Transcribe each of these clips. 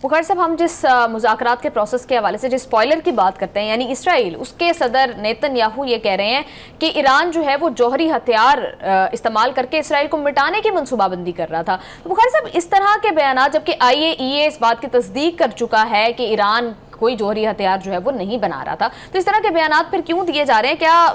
بخاری صاحب، ہم جس مذاکرات کے پروسیس کے حوالے سے جس اسپوائلر کی بات کرتے ہیں، یعنی اسرائیل، اس کے صدر نیتن یاہو یہ کہہ رہے ہیں کہ ایران جو ہے وہ جوہری ہتھیار استعمال کر کے اسرائیل کو مٹانے کی منصوبہ بندی کر رہا تھا. تو بخاری صاحب، اس طرح کے بیانات، جبکہ IAEA اس بات کی تصدیق کر چکا ہے کہ ایران کوئی جوہری ہتھیار جو ہے وہ نہیں بنا رہا تھا، تو اس طرح کے بیانات پھر کیوں دیے جا رہے ہیں؟ کیا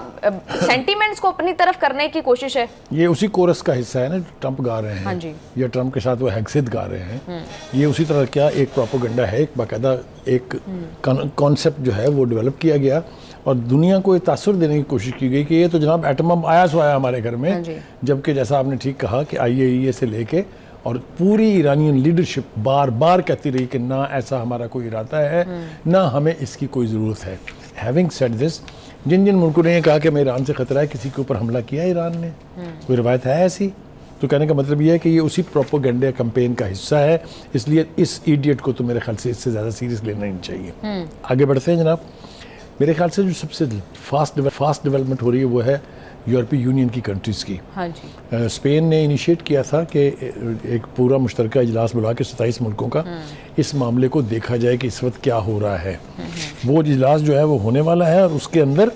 سینٹیمنٹس کو اپنی طرف کرنے کی کوشش ہے؟ یہ اسی کورس کا حصہ ہے نا ٹرمپ گا رہے ہیں. ہاں جی. یا ٹرمپ کے ساتھ وہ ہیگسد گا رہے ہیں. یہ اسی طرح کیا ایک پروپیگنڈا ہے، ایک باقاعدہ ایک کانسیپٹ جو ہے وہ ڈیولپ کیا گیا اور دنیا کو یہ تاثر دینے کی کوشش کی گئی کہ یہ تو جناب ایٹم بم آیا سو آیا ہمارے گھر میں. جبکہ جیسا آپ نے ٹھیک کہا کہ IAEA سے لے کے اور پوری ایرانین لیڈرشپ بار بار کہتی رہی کہ نہ ایسا ہمارا کوئی ارادہ ہے، نہ ہمیں اس کی کوئی ضرورت ہے. ہیونگ سیڈ دس، جن ملکوں نے یہ کہا کہ ہمیں ایران سے خطرہ ہے، کسی کے اوپر حملہ کیا ایران نے؟ کوئی روایت ہے ایسی؟ تو کہنے کا مطلب یہ ہے کہ یہ اسی پروپیگنڈا کمپین کا حصہ ہے. اس لیے اس ایڈیٹ کو تو میرے خیال سے اس سے زیادہ سیریس لینا نہیں چاہیے. آگے بڑھتے ہیں جناب. میرے خیال سے جو سب سے فاسٹ ڈیولپمنٹ ہو رہی ہے وہ ہے یورپی یونین کی کنٹریز کی. اسپین نے انیشیٹ کیا تھا کہ ایک پورا مشترکہ اجلاس بلا کے 27 ملکوں کا اس معاملے کو دیکھا جائے کہ اس وقت کیا ہو رہا ہے. وہ اجلاس جو ہے وہ ہونے والا ہے اور اس کے اندر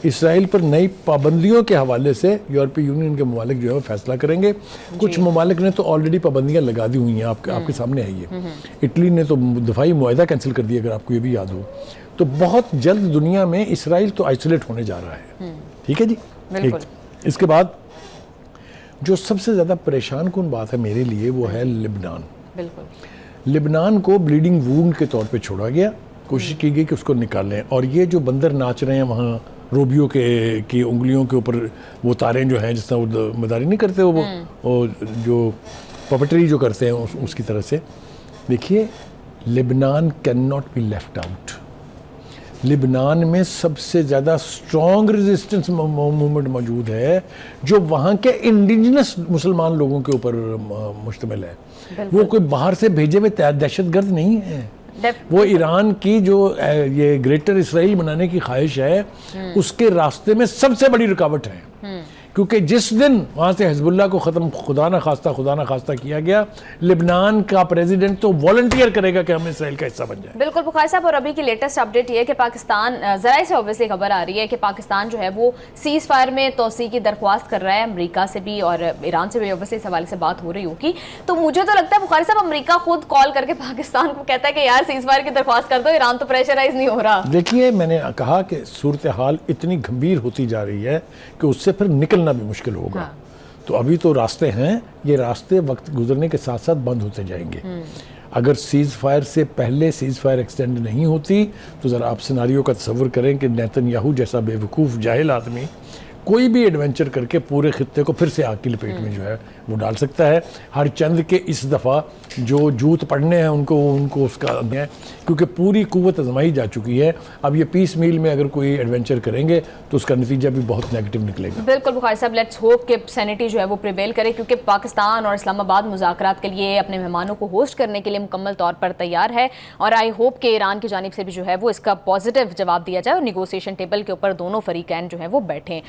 اسرائیل پر نئی پابندیوں کے حوالے سے یورپی یونین کے ممالک جو ہے وہ فیصلہ کریں گے. کچھ ممالک نے تو آلریڈی پابندیاں لگا دی ہوئی ہیں، آپ کے سامنے ہے یہ. اٹلی نے تو دفاعی معاہدہ کینسل کر دیا، اگر آپ کو یہ بھی یاد ہو. تو بہت جلد دنیا میں اسرائیل تو آئسولیٹ ہونے جا رہا ہے. ٹھیک ہے جی. اس کے بعد جو سب سے زیادہ پریشان کن بات ہے میرے لیے وہ ہے لبنان. لبنان کو بلیڈنگ وونڈ کے طور پہ چھوڑا گیا. کوشش کی گئی کہ اس کو نکالیں، اور یہ جو بندر ناچ رہے ہیں وہاں روبیو کی انگلیوں کے اوپر وہ تاریں جو ہیں، جس طرح وہ مداری نہیں کرتے وہ جو پپٹری جو کرتے ہیں اس کی طرح سے. دیکھیے، Lebanon cannot be left out. لبنان میں سب سے زیادہ اسٹرانگ ریزسٹنس موومنٹ موجود ہے جو وہاں کے انڈیجنس مسلمان لوگوں کے اوپر مشتمل ہے. وہ کوئی باہر سے بھیجے ہوئے دہشت گرد نہیں ہے. وہ ایران کی جو یہ گریٹر اسرائیل بنانے کی خواہش ہے اس کے راستے میں سب سے بڑی رکاوٹ ہے. کیونکہ جس دن وہاں سے حزب اللہ کو ختم خدا نہ خواستہ کیا گیا، لبنان کا پریزیڈنٹ تو والنٹیئر کرے گا کہ ہم اسرائیل کا حصہ بن جائے. بالکل بخاری صاحب. اور ابھی کی لیٹسٹ اپڈیٹ یہ ہے کہ پاکستان، ذرائع سے اوبویسلی خبر آ رہی ہے کہ پاکستان جو ہے وہ سیز فائر میں توسیع کی درخواست کر رہا ہے. امریکہ سے بھی اور ایران سے بھی اوبویسلی اس حوالے سے بات ہو رہی ہوگی. تو مجھے تو لگتا ہے بخاری صاحب امریکہ خود کال کر کے پاکستان کو کہتا ہے کہ یار سیز فائر کی درخواست کر دو، ایران تو پریشرائز نہیں ہو رہا. دیکھیے، میں نے کہا کہ صورتحال اتنی گھمبیر ہوتی جا رہی ہے کہ اس سے پھر نکلنا بھی مشکل ہوگا. تو ابھی تو راستے ہیں، یہ راستے وقت گزرنے کے ساتھ ساتھ بند ہوتے جائیں گے. اگر سیز فائر سے پہلے سیز فائر ایکسٹینڈ نہیں ہوتی تو ذرا آپ سیناریو کا تصور کریں کہ نیتن یاہو جیسا بے وقوف جاہل آدمی کوئی بھی ایڈونچر کر کے پورے خطے کو پھر سے آگ کی لپیٹ میں جو ہے وہ ڈال سکتا ہے. ہر چند کے اس دفعہ جو جوت پڑنے ہیں ان کو اس کا ہے، کیونکہ پوری قوت آزمائی جا چکی ہے. اب یہ پیس میل میں اگر کوئی ایڈونچر کریں گے تو اس کا نتیجہ بھی بہت نیگیٹو نکلے گا. بالکل بخاری صاحب. لیٹس ہوپ کہ سینٹی جو ہے وہ پریویل کرے، کیونکہ پاکستان اور اسلام آباد مذاکرات کے لیے اپنے مہمانوں کو ہوسٹ کرنے کے لیے مکمل طور پر تیار ہے. اور آئی ہوپ کہ ایران کی جانب سے بھی جو ہے وہ اس کا پازیٹیو جواب دیا جائے اور نیگوسیشن ٹیبل کے اوپر دونوں فریقین جو ہے وہ بیٹھیں.